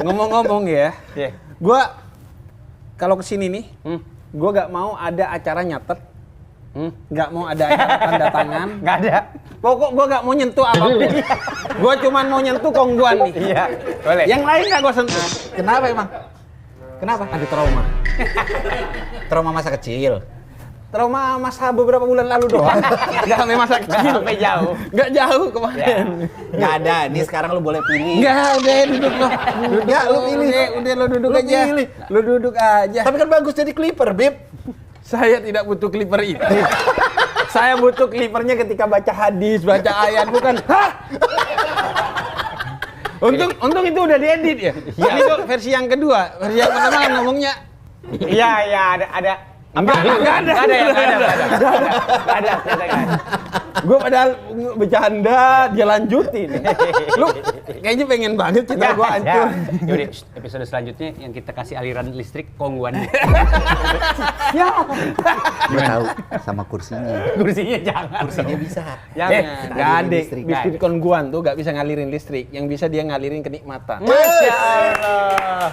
Ngomong-ngomong ya, Iya. gua kalau kesini nih, gua gak mau ada acara nyatet, gak mau ada acara tanda tangan, Nggak ada. pokok gua gak mau nyentuh apapun. Gua cuman mau nyentuh kongguan nih. Iya, boleh. Yang lain gak gua sentuh. Kenapa emang? Kenapa? Ada trauma. Trauma masa kecil. Trauma masa beberapa bulan lalu doang. Gak sampai masa kecil. Sampai jauh. Gak jauh kemarin. Nggak ada. Nih sekarang lu boleh pilih. Enggak, udah duduk lo. Nggak, lu pilih. Udah lo duduk Lu aja. pilih. Lu duduk aja. Tapi kan bagus jadi clipper, Bib. Saya tidak butuh clipper itu. Saya butuh clippernya ketika baca hadis, baca ayat, bukan. Hah? Untung itu udah diedit ya. Ini tuh versi yang kedua. Versi yang pertama ngomongnya. Iya, ada. Enggak ada. Gue padahal bercanda, dia lanjutin. Lu kayaknya pengen banget cita gue hancur. Yaudah, episode selanjutnya yang kita kasih aliran listrik kongguan. Lu tahu sama kursinya. Kursinya jangan. Kursinya bisa. Jangan. Gak ada. Listrik. Biskuit kongguan tuh gak bisa ngalirin listrik. Yang bisa dia ngalirin kenikmatan. Masya Allah.